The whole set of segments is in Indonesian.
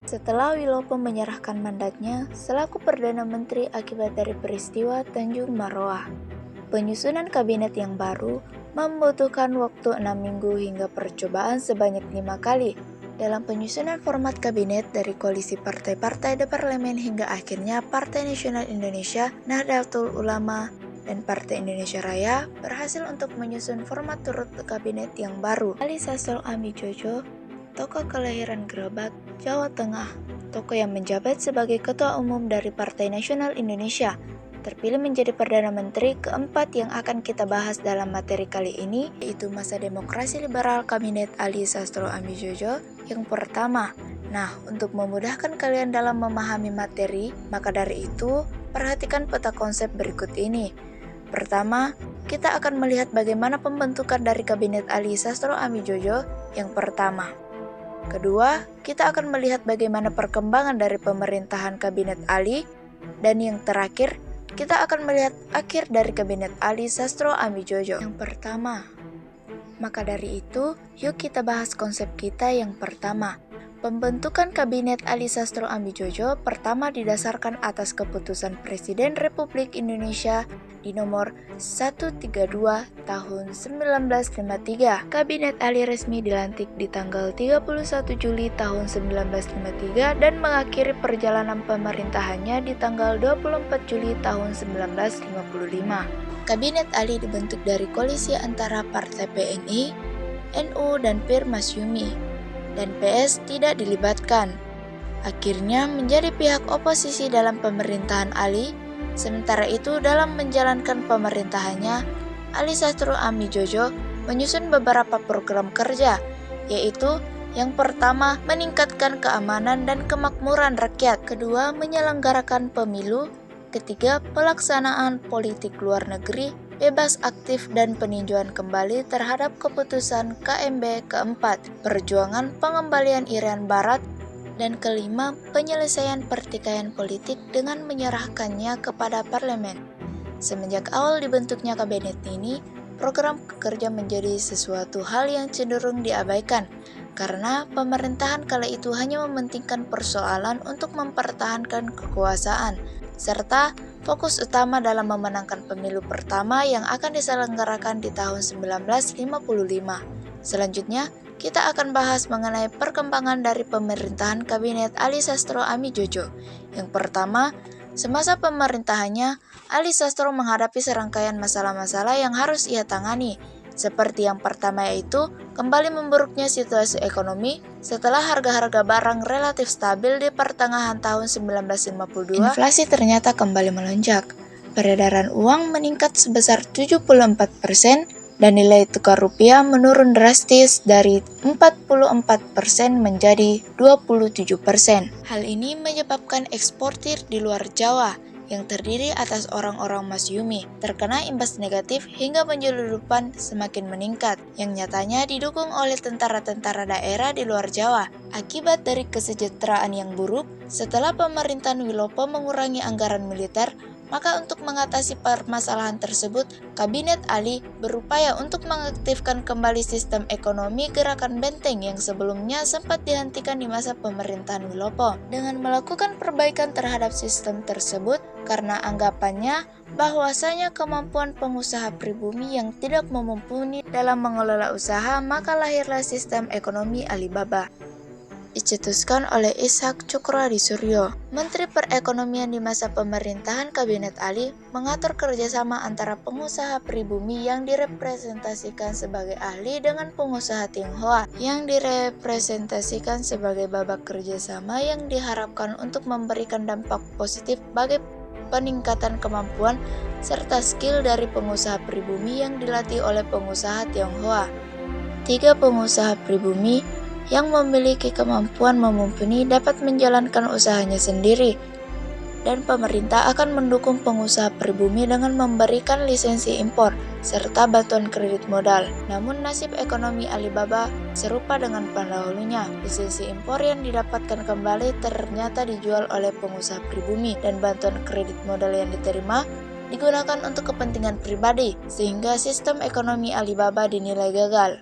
Setelah Wilopo menyerahkan mandatnya selaku Perdana Menteri akibat dari peristiwa Tanjung Maroa. Penyusunan kabinet yang baru membutuhkan waktu 6 minggu hingga percobaan sebanyak 5 kali. Dalam penyusunan format kabinet dari koalisi partai-partai di parlemen hingga akhirnya Partai Nasional Indonesia, Nahdlatul Ulama, dan Partai Indonesia Raya berhasil untuk menyusun format turut kabinet yang baru. Ali Sastro Amijojo, tokoh kelahiran Grebek, Jawa Tengah, tokoh yang menjabat sebagai Ketua Umum dari Partai Nasional Indonesia, terpilih menjadi Perdana Menteri keempat yang akan kita bahas dalam materi kali ini, yaitu masa demokrasi liberal Kabinet Ali Sastro Amijojo yang pertama. Nah, untuk memudahkan kalian dalam memahami materi, maka dari itu, perhatikan peta konsep berikut ini. Pertama, kita akan melihat bagaimana pembentukan dari Kabinet Ali Sastro Amijojo yang pertama. Kedua, kita akan melihat bagaimana perkembangan dari pemerintahan Kabinet Ali. Dan yang terakhir, kita akan melihat akhir dari Kabinet Ali Sastro Amijojo yang pertama. Maka dari itu, yuk kita bahas konsep kita yang pertama. Pembentukan Kabinet Ali Sastro Amijojo pertama didasarkan atas keputusan Presiden Republik Indonesia di nomor 132 tahun 1953. Kabinet Ali resmi dilantik di tanggal 31 Juli tahun 1953 dan mengakhiri perjalanan pemerintahannya di tanggal 24 Juli tahun 1955. Kabinet Ali dibentuk dari koalisi antara Partai PNI, NU, dan PIR Masyumi, dan PS tidak dilibatkan. Akhirnya menjadi pihak oposisi dalam pemerintahan Ali. Sementara itu dalam menjalankan pemerintahannya, Ali Sastro Amijojo menyusun beberapa program kerja, yaitu yang pertama meningkatkan keamanan dan kemakmuran rakyat, kedua menyelenggarakan pemilu, ketiga pelaksanaan politik luar negeri, bebas aktif dan peninjauan kembali terhadap keputusan KMB, keempat perjuangan pengembalian Irian Barat, dan kelima penyelesaian pertikaian politik dengan menyerahkannya kepada parlemen. Semenjak awal dibentuknya kabinet ini, program kerja menjadi sesuatu hal yang cenderung diabaikan karena pemerintahan kala itu hanya mementingkan persoalan untuk mempertahankan kekuasaan serta fokus utama dalam memenangkan pemilu pertama yang akan diselenggarakan di tahun 1955. Selanjutnya, kita akan bahas mengenai perkembangan dari pemerintahan Kabinet Ali Sastro Amijojo. Yang pertama, semasa pemerintahannya, Ali Sastro menghadapi serangkaian masalah-masalah yang harus ia tangani. Seperti yang pertama yaitu kembali memburuknya situasi ekonomi setelah harga-harga barang relatif stabil di pertengahan tahun 1952. Inflasi ternyata kembali melonjak. Peredaran uang meningkat sebesar 74% dan nilai tukar rupiah menurun drastis dari 44% menjadi 27%. Hal ini menyebabkan eksportir di luar Jawa yang terdiri atas orang-orang Masyumi terkena imbas negatif hingga penyeludupan semakin meningkat yang nyatanya didukung oleh tentara-tentara daerah di luar Jawa. Akibat dari kesejahteraan yang buruk, setelah pemerintahan Wilopo mengurangi anggaran militer, maka untuk mengatasi permasalahan tersebut, Kabinet Ali berupaya untuk mengaktifkan kembali sistem ekonomi gerakan benteng yang sebelumnya sempat dihentikan di masa pemerintahan Wilopo. Dengan melakukan perbaikan terhadap sistem tersebut, karena anggapannya bahwasanya kemampuan pengusaha pribumi yang tidak mumpuni dalam mengelola usaha, maka lahirlah sistem ekonomi Alibaba. Dicetuskan oleh Ishak Cukradi Suryo. Menteri Perekonomian di masa pemerintahan Kabinet Ali mengatur kerjasama antara pengusaha pribumi yang direpresentasikan sebagai ahli dengan pengusaha Tionghoa yang direpresentasikan sebagai babak kerjasama yang diharapkan untuk memberikan dampak positif bagi peningkatan kemampuan serta skill dari pengusaha pribumi yang dilatih oleh pengusaha Tionghoa. 3 pengusaha pribumi yang memiliki kemampuan mumpuni dapat menjalankan usahanya sendiri, dan pemerintah akan mendukung pengusaha pribumi dengan memberikan lisensi impor serta bantuan kredit modal. Namun nasib ekonomi Alibaba serupa dengan pendahulunya. Lisensi impor yang didapatkan kembali ternyata dijual oleh pengusaha pribumi dan bantuan kredit modal yang diterima digunakan untuk kepentingan pribadi, sehingga sistem ekonomi Alibaba dinilai gagal.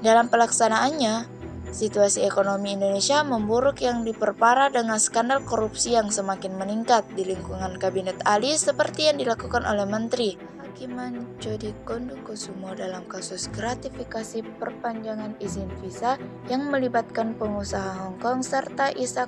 Dalam pelaksanaannya, Situasi ekonomi Indonesia memburuk yang diperparah dengan skandal korupsi yang semakin meningkat di lingkungan Kabinet Ali seperti yang dilakukan oleh Menteri Kehakiman Codikondo-Kusumo dalam kasus gratifikasi perpanjangan izin visa yang melibatkan pengusaha Hong Kong serta Ishak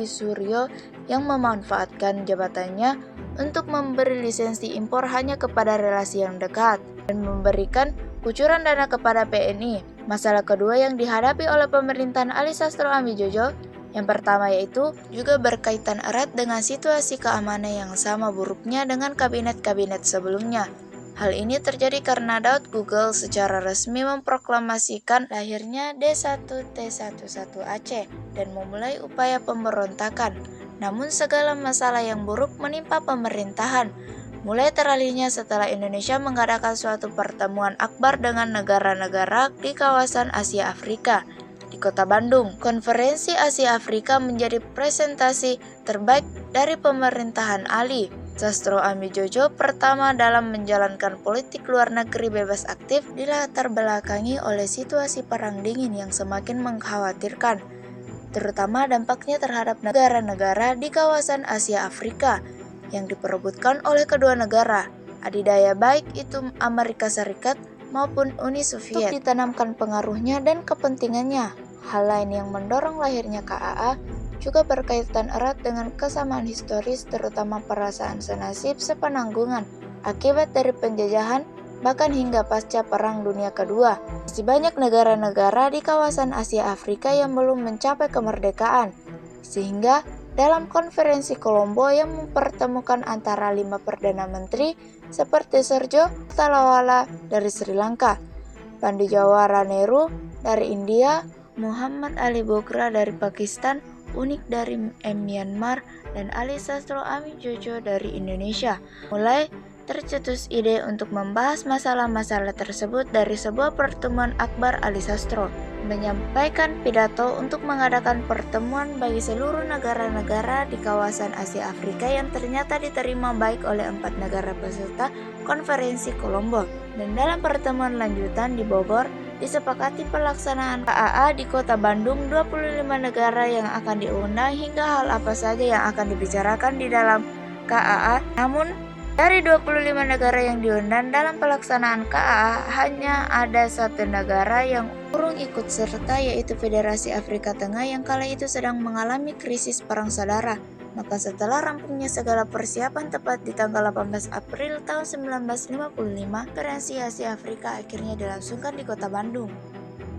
Suryo yang memanfaatkan jabatannya untuk memberi lisensi impor hanya kepada relasi yang dekat dan memberikan kucuran dana kepada PNI. Masalah kedua yang dihadapi oleh pemerintahan Ali Sastro Amijojo yang pertama yaitu juga berkaitan erat dengan situasi keamanan yang sama buruknya dengan kabinet-kabinet sebelumnya. Hal ini terjadi karena Daud Google secara resmi memproklamasikan lahirnya D1T11 Aceh dan memulai upaya pemberontakan. Namun segala masalah yang buruk menimpa pemerintahan, mulai teralihnya setelah Indonesia mengadakan suatu pertemuan akbar dengan negara-negara di kawasan Asia Afrika di Kota Bandung. Konferensi Asia Afrika menjadi presentasi terbaik dari pemerintahan Ali Sastro Amijojo pertama dalam menjalankan politik luar negeri bebas aktif dilatar belakangi oleh situasi perang dingin yang semakin mengkhawatirkan, terutama dampaknya terhadap negara-negara di kawasan Asia Afrika yang diperebutkan oleh kedua negara adidaya baik itu Amerika Serikat maupun Uni Soviet untuk ditanamkan pengaruhnya dan kepentingannya. Hal lain yang mendorong lahirnya KAA juga berkaitan erat dengan kesamaan historis terutama perasaan senasib sepenanggungan akibat dari penjajahan bahkan hingga pasca Perang Dunia Kedua. Masih banyak negara-negara di kawasan Asia Afrika yang belum mencapai kemerdekaan, sehingga dalam konferensi Kolombo yang mempertemukan antara 5 Perdana Menteri seperti Sergio Talawala dari Sri Lanka, Pandey Nehru dari India, Muhammad Ali Bogra dari Pakistan, Unik dari Myanmar, dan Ali Sastro Amijojo dari Indonesia. Mulai tercetus ide untuk membahas masalah-masalah tersebut dari sebuah pertemuan akbar Ali Sastro menyampaikan pidato untuk mengadakan pertemuan bagi seluruh negara-negara di kawasan Asia Afrika yang ternyata diterima baik oleh 4 negara peserta konferensi Kolombo. Dan dalam pertemuan lanjutan di Bogor, disepakati pelaksanaan KAA di Kota Bandung, 25 negara yang akan diundang hingga hal apa saja yang akan dibicarakan di dalam KAA. Namun, dari 25 negara yang diundang dalam pelaksanaan KAA, hanya ada 1 negara yang urung ikut serta, yaitu Federasi Afrika Tengah yang kala itu sedang mengalami krisis perang saudara. Maka setelah rampungnya segala persiapan tepat di tanggal 18 April tahun 1955, konferensi Asia Afrika akhirnya dilangsungkan di Kota Bandung,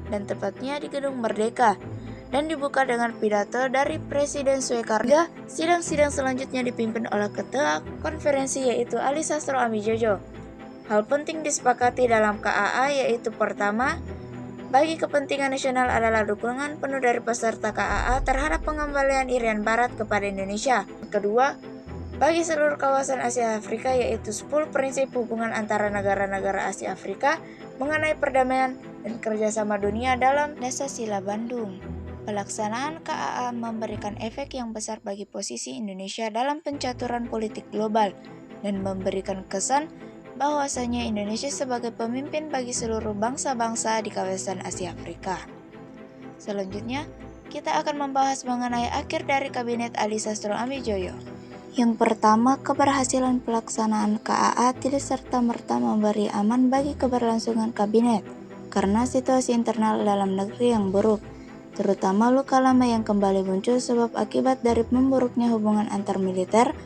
dan tepatnya di Gedung Merdeka, dan dibuka dengan pidato dari Presiden Soekarno. Sidang-sidang selanjutnya dipimpin oleh ketua konferensi yaitu Ali Sastro Amijojo. Hal penting disepakati dalam KAA yaitu pertama, bagi kepentingan nasional adalah dukungan penuh dari peserta KAA terhadap pengembalian Irian Barat kepada Indonesia. Kedua, bagi seluruh kawasan Asia Afrika yaitu 10 prinsip hubungan antara negara-negara Asia Afrika mengenai perdamaian dan kerjasama dunia dalam Desa Sila Bandung. Pelaksanaan KAA memberikan efek yang besar bagi posisi Indonesia dalam pencaturan politik global dan memberikan kesan bahwasanya Indonesia sebagai pemimpin bagi seluruh bangsa-bangsa di kawasan Asia Afrika. Selanjutnya, kita akan membahas mengenai akhir dari Kabinet Ali Sastro Amijojo. Yang pertama, keberhasilan pelaksanaan KAA tidak serta-merta memberi aman bagi keberlangsungan kabinet karena situasi internal dalam negeri yang buruk, terutama luka lama yang kembali muncul sebab akibat dari memburuknya hubungan antar militer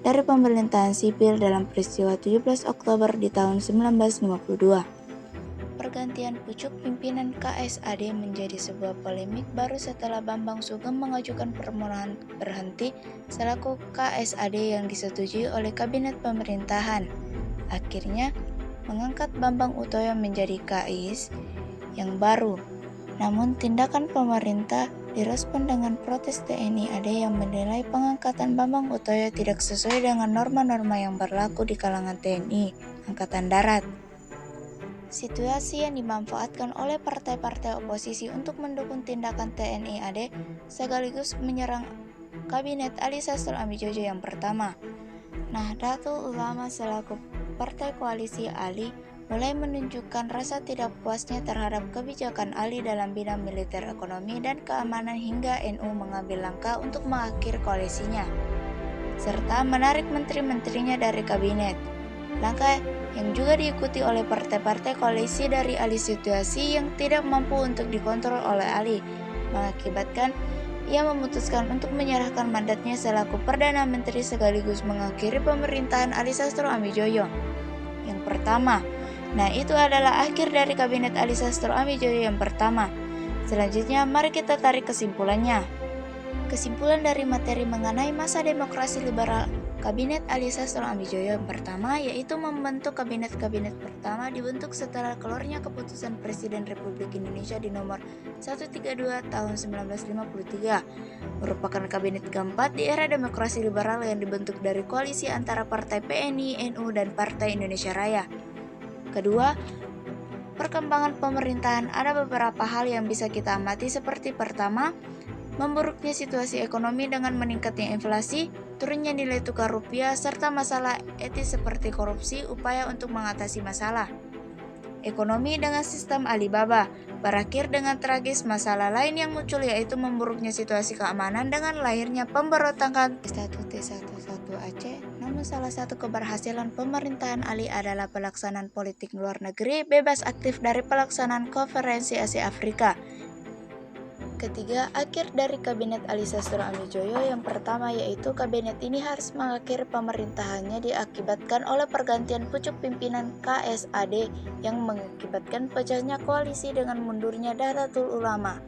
dari pemerintahan sipil dalam peristiwa 17 Oktober di tahun 1952. Pergantian pucuk pimpinan KSAD menjadi sebuah polemik baru setelah Bambang Sugeng mengajukan permohonan berhenti selaku KSAD yang disetujui oleh kabinet pemerintahan. Akhirnya mengangkat Bambang Utoyo menjadi KAIS yang baru. Namun tindakan pemerintah direspon dengan protes TNI AD yang menilai pengangkatan Bambang Utoyo tidak sesuai dengan norma-norma yang berlaku di kalangan TNI Angkatan Darat. Situasi yang dimanfaatkan oleh partai-partai oposisi untuk mendukung tindakan TNI AD sekaligus menyerang Kabinet Ali Sastro Amijojo yang pertama. Nahdlatul Ulama selaku partai koalisi Ali mulai menunjukkan rasa tidak puasnya terhadap kebijakan Ali dalam bidang militer, ekonomi, dan keamanan hingga NU mengambil langkah untuk mengakhiri koalisinya, serta menarik menteri-menterinya dari kabinet. Langkah yang juga diikuti oleh partai-partai koalisi dari Ali. Situasi yang tidak mampu untuk dikontrol oleh Ali mengakibatkan ia memutuskan untuk menyerahkan mandatnya selaku Perdana Menteri sekaligus mengakhiri pemerintahan Ali Sastro Amijoyo yang pertama. Nah, itu adalah akhir dari Kabinet Ali Sastro Amijoyo yang pertama. Selanjutnya, mari kita tarik kesimpulannya. Kesimpulan dari materi mengenai masa demokrasi liberal Kabinet Ali Sastro Amijoyo yang pertama yaitu membentuk kabinet pertama dibentuk setelah keluarnya keputusan Presiden Republik Indonesia di nomor 132 tahun 1953, merupakan kabinet keempat di era demokrasi liberal yang dibentuk dari koalisi antara Partai PNI, NU, dan Partai Indonesia Raya. Kedua, perkembangan pemerintahan. Ada beberapa hal yang bisa kita amati seperti pertama, memburuknya situasi ekonomi dengan meningkatnya inflasi, turunnya nilai tukar rupiah, serta masalah etis seperti korupsi, upaya untuk mengatasi masalah ekonomi dengan sistem Alibaba. Berakhir dengan tragis masalah lain yang muncul yaitu memburuknya situasi keamanan dengan lahirnya pemberontakan T1T11 Aceh. Namun salah satu keberhasilan pemerintahan Ali adalah pelaksanaan politik luar negeri bebas aktif dari pelaksanaan konferensi Asia Afrika. Ketiga, akhir dari Kabinet Ali Sastro Amijoyo yang pertama yaitu kabinet ini harus mengakhiri pemerintahannya diakibatkan oleh pergantian pucuk pimpinan KSAD yang mengakibatkan pecahnya koalisi dengan mundurnya Nahdlatul Ulama.